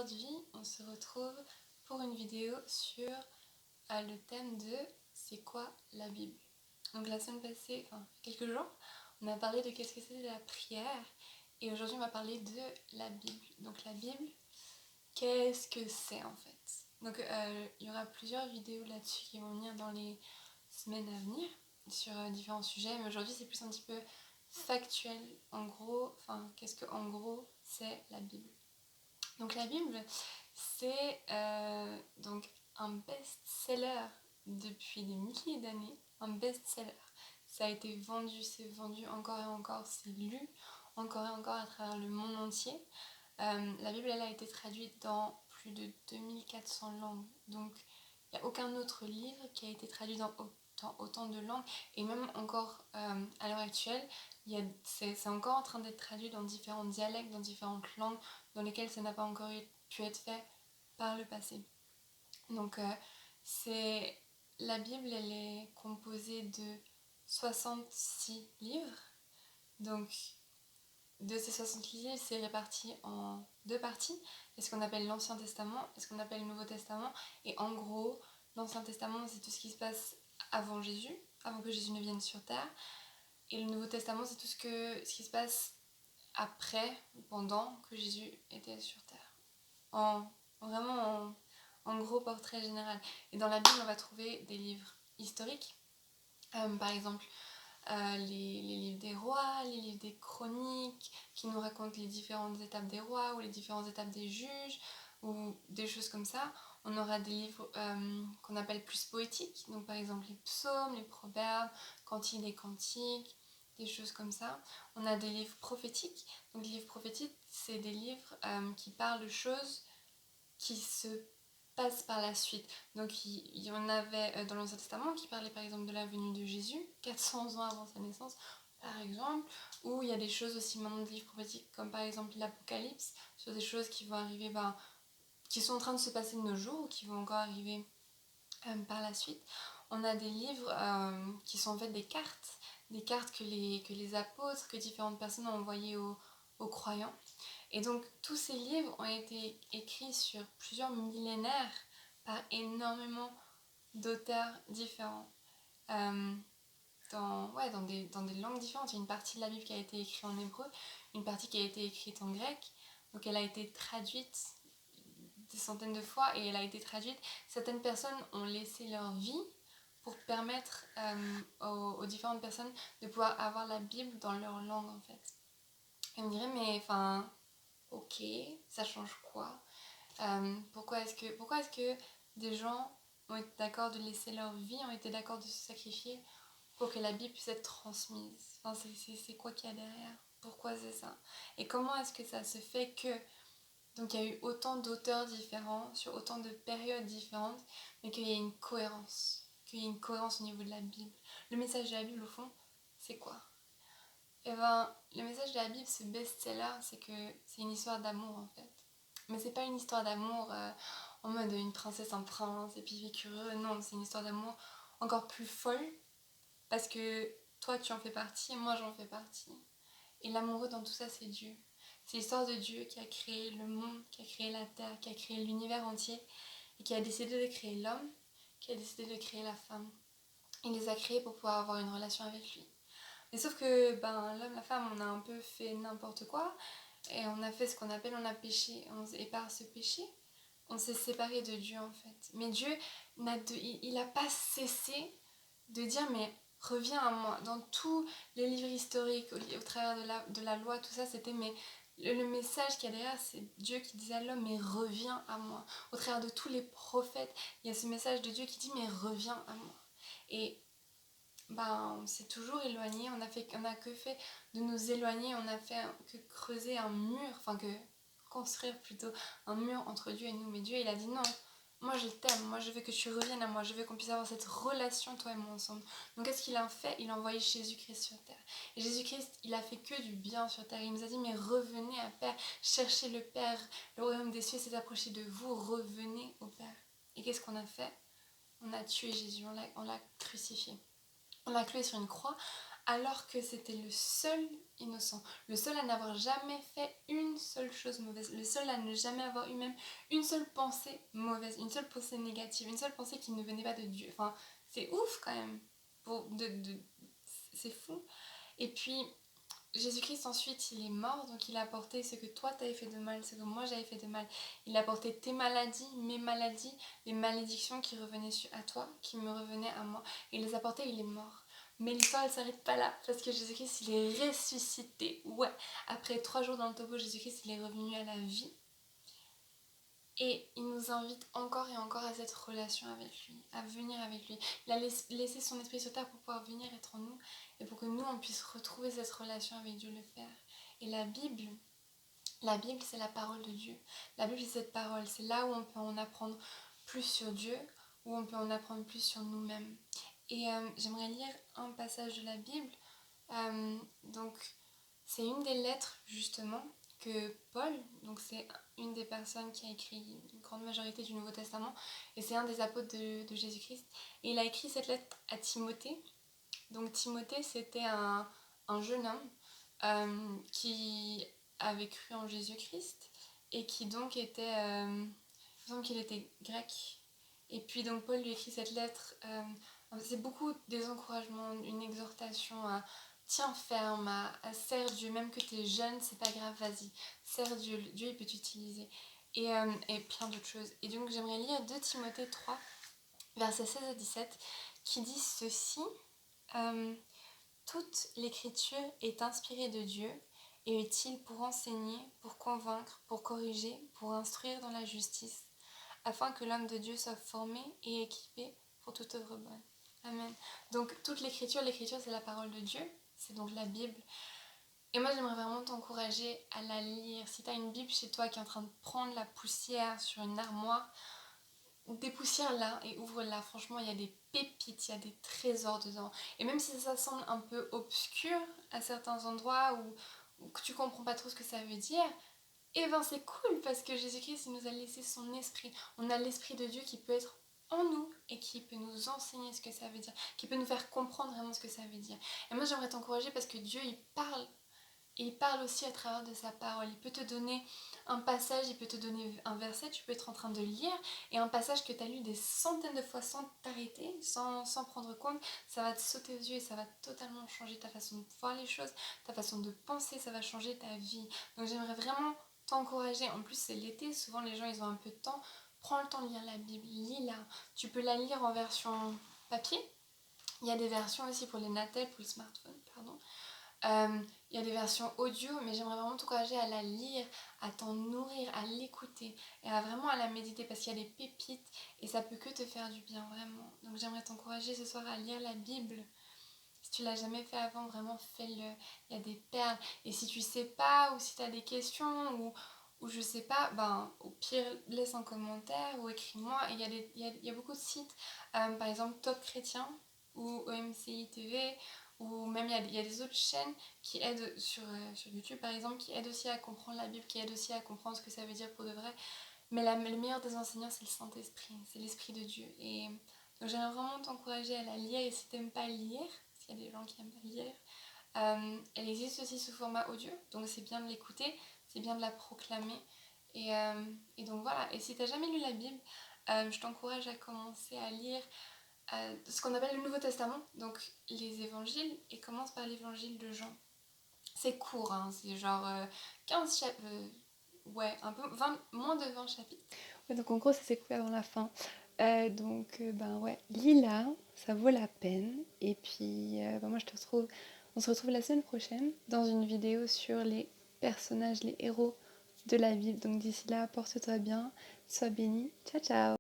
Aujourd'hui, on se retrouve pour une vidéo sur le thème de c'est quoi la Bible. Donc la semaine passée, quelques jours, on a parlé de qu'est-ce que c'était la prière et aujourd'hui on va parler de la Bible. Donc la Bible, qu'est-ce que c'est en fait? Donc il y aura plusieurs vidéos là-dessus qui vont venir dans les semaines à venir sur différents sujets, mais aujourd'hui c'est plus un petit peu factuel. En gros, qu'est-ce que en gros c'est la Bible? Donc la Bible, c'est donc un best-seller depuis des milliers d'années, un best-seller. Ça a été vendu, c'est vendu encore et encore, c'est lu encore et encore à travers le monde entier. La Bible, elle a été traduite dans plus de 2400 langues. Donc il n'y a aucun autre livre qui a été traduit dans autant de langues. Et même encore à l'heure actuelle, c'est encore en train d'être traduit dans différents dialectes, dans différentes langues dans lesquelles ça n'a pas encore pu être fait par le passé. Donc la Bible, elle est composée de 66 livres. Donc de ces 60 livres, c'est réparti en deux parties. Il y a ce qu'on appelle l'Ancien Testament et ce qu'on appelle le Nouveau Testament. Et en gros, l'Ancien Testament, c'est tout ce qui se passe avant Jésus, avant que Jésus ne vienne sur terre. Et le Nouveau Testament, c'est tout ce qui se passe après ou pendant que Jésus était sur terre. Vraiment en gros portrait général. Et dans la Bible, on va trouver des livres historiques. Par exemple, les livres des rois, les livres des chroniques, qui nous racontent les différentes étapes des rois ou les différentes étapes des juges, ou des choses comme ça. On aura des livres qu'on appelle plus poétiques, donc par exemple les psaumes, les proverbes, cantiques des cantiques, des choses comme ça. On a des livres prophétiques. Donc les livres prophétiques, c'est des livres qui parlent de choses qui se passent par la suite. Donc il y en avait dans l'Ancien Testament qui parlait par exemple de la venue de Jésus, 400 ans avant sa naissance, par exemple, ou il y a des choses aussi maintenant de livres prophétiques comme par exemple l'Apocalypse, sur des choses qui vont arriver, qui sont en train de se passer de nos jours, ou qui vont encore arriver par la suite. On a des livres qui sont en fait des cartes que les apôtres, que différentes personnes ont envoyées aux croyants. Et donc tous ces livres ont été écrits sur plusieurs millénaires par énormément d'auteurs différents. Dans des langues différentes. Il y a une partie de la Bible qui a été écrite en hébreu, une partie qui a été écrite en grec. Donc elle a été traduite des centaines de fois et elle a été traduite. Certaines personnes ont laissé leur vie pour permettre aux différentes personnes de pouvoir avoir la Bible dans leur langue en fait. Et on me dirait mais ok, ça change quoi? Pourquoi est-ce que des gens ont été d'accord de laisser leur vie, ont été d'accord de se sacrifier pour que la Bible puisse être transmise? C'est quoi qu'il y a derrière? Pourquoi c'est ça? Et comment est-ce que ça se fait que... Donc il y a eu autant d'auteurs différents, sur autant de périodes différentes, mais qu'il y ait une cohérence. Qu'il y ait une cohérence au niveau de la Bible. Le message de la Bible, au fond, c'est quoi? Le message de la Bible, ce best-seller, c'est que c'est une histoire d'amour en fait. Mais c'est pas une histoire d'amour en mode une princesse, un prince, et puis curieux. Non, c'est une histoire d'amour encore plus folle parce que toi tu en fais partie et moi j'en fais partie. Et l'amoureux dans tout ça, c'est Dieu. C'est l'histoire de Dieu qui a créé le monde, qui a créé la terre, qui a créé l'univers entier et qui a décidé de créer l'homme, qui a décidé de créer la femme. Il les a créés pour pouvoir avoir une relation avec lui. Mais sauf que l'homme, la femme, on a un peu fait n'importe quoi et on a fait ce qu'on appelle, on a péché. Et par ce péché, on s'est séparé de Dieu en fait. Mais Dieu, il n'a pas cessé de dire mais reviens à moi. Dans tous les livres historiques, au travers de la loi, tout ça, c'était mais le message qu'il y a derrière, c'est Dieu qui disait à l'homme mais reviens à moi. Au travers de tous les prophètes, il y a ce message de Dieu qui dit mais reviens à moi. Et on s'est toujours éloigné, on a que fait de nous éloigner, on a fait que creuser un mur, que construire plutôt un mur entre Dieu et nous. Mais Dieu, il a dit non, moi je t'aime, moi je veux que tu reviennes à moi, je veux qu'on puisse avoir cette relation, toi et moi, ensemble. Donc qu'est-ce qu'il a fait? Il a envoyé Jésus-Christ sur terre. Et Jésus-Christ, il a fait que du bien sur terre. Il nous a dit, mais revenez à Père, cherchez le Père, le royaume des cieux s'est approché de vous, revenez au Père. Et qu'est-ce qu'on a fait? On a tué Jésus, on l'a crucifié. On l'a cloué sur une croix alors que c'était le seul innocent, le seul à n'avoir jamais fait une seule chose mauvaise, le seul à ne jamais avoir eu même une seule pensée mauvaise, une seule pensée négative, une seule pensée qui ne venait pas de Dieu. Enfin, c'est ouf quand même. C'est fou. Et puis, Jésus-Christ ensuite, il est mort, donc il a porté ce que toi t'avais fait de mal, ce que moi j'avais fait de mal. Il a porté tes maladies, mes maladies, les malédictions qui revenaient à toi, qui me revenaient à moi. Il les a portées, il est mort. Mais l'histoire elle s'arrête pas là, parce que Jésus-Christ il est ressuscité. Ouais, après 3 jours dans le tombeau, Jésus-Christ il est revenu à la vie. Et il nous invite encore et encore à cette relation avec lui, à venir avec lui. Il a laissé son esprit sur terre pour pouvoir venir être en nous et pour que nous, on puisse retrouver cette relation avec Dieu le Père. Et la Bible, c'est la parole de Dieu. La Bible, c'est cette parole. C'est là où on peut en apprendre plus sur Dieu, où on peut en apprendre plus sur nous-mêmes. Et j'aimerais lire un passage de la Bible. Donc, c'est une des lettres, justement, que Paul, donc c'est une des personnes qui a écrit une grande majorité du Nouveau Testament, et c'est un des apôtres de Jésus-Christ, et il a écrit cette lettre à Timothée. Donc Timothée, c'était un jeune homme qui avait cru en Jésus-Christ, et qui donc était, il me semble qu'il était grec, et puis donc Paul lui écrit cette lettre, c'est beaucoup des encouragements, une exhortation à tiens ferme, à serre Dieu, même que tu es jeune, c'est pas grave, vas-y, serre Dieu, Dieu il peut t'utiliser. Et plein d'autres choses. Et donc j'aimerais lire 2 Timothée 3, versets 16 à 17, qui dit ceci. Toute l'écriture est inspirée de Dieu et utile pour enseigner, pour convaincre, pour corriger, pour instruire dans la justice, afin que l'homme de Dieu soit formé et équipé pour toute œuvre bonne. Amen. Donc toute l'écriture c'est la parole de Dieu, c'est donc la Bible. Et moi j'aimerais vraiment t'encourager à la lire. Si tu as une Bible chez toi qui est en train de prendre la poussière sur une armoire, dépoussière-la et ouvre-la. Franchement, il y a des pépites, il y a des trésors dedans. Et même si ça semble un peu obscur à certains endroits ou que tu comprends pas trop ce que ça veut dire, et ben c'est cool parce que Jésus-Christ il nous a laissé son esprit. On a l'esprit de Dieu qui peut être en nous et qui peut nous enseigner ce que ça veut dire, qui peut nous faire comprendre vraiment ce que ça veut dire. Et moi j'aimerais t'encourager parce que Dieu il parle. Et il parle aussi à travers de sa parole. Il peut te donner un passage, il peut te donner un verset, tu peux être en train de lire, et un passage que tu as lu des centaines de fois sans t'arrêter, sans prendre compte, ça va te sauter aux yeux et ça va totalement changer ta façon de voir les choses, ta façon de penser, ça va changer ta vie. Donc j'aimerais vraiment t'encourager. En plus c'est l'été, souvent les gens ils ont un peu de temps. Prends le temps de lire la Bible, lis-la. Tu peux la lire en version papier. Il y a des versions aussi pour les Natel, pour le smartphone, pardon. Il y a des versions audio, mais j'aimerais vraiment t'encourager à la lire, à t'en nourrir, à l'écouter et à vraiment à la méditer parce qu'il y a des pépites et ça peut que te faire du bien, vraiment. Donc j'aimerais t'encourager ce soir à lire la Bible. Si tu l'as jamais fait avant, vraiment fais-le. Il y a des perles. Et si tu sais pas ou si tu as des questions ou je sais pas, ben au pire laisse un commentaire ou écris-moi. Il y a beaucoup de sites, par exemple Top Chrétien ou OMCI TV, ou même il y a des autres chaînes qui aident sur YouTube par exemple, qui aident aussi à comprendre la Bible, qui aident aussi à comprendre ce que ça veut dire pour de vrai. Mais le meilleur des enseignants c'est le Saint-Esprit, c'est l'Esprit de Dieu. Et donc j'aimerais vraiment t'encourager à la lire, et si t'aimes pas lire, s'il y a des gens qui aiment pas lire, elle existe aussi sous format audio, donc c'est bien de l'écouter, c'est bien de la proclamer. Et donc voilà, et si t'as jamais lu la Bible, je t'encourage à commencer à lire ce qu'on appelle le Nouveau Testament, donc les évangiles, et commence par l'évangile de Jean. C'est court, hein, c'est genre 15 chapitres, ouais, un peu, moins de 20 chapitres. Ouais, donc en gros, ça s'est couvert dans la fin. Ben ouais, lis-la, ça vaut la peine. Et puis, moi, on se retrouve la semaine prochaine dans une vidéo sur les personnages, les héros de la Bible. Donc d'ici là, porte-toi bien, sois béni. Ciao, ciao!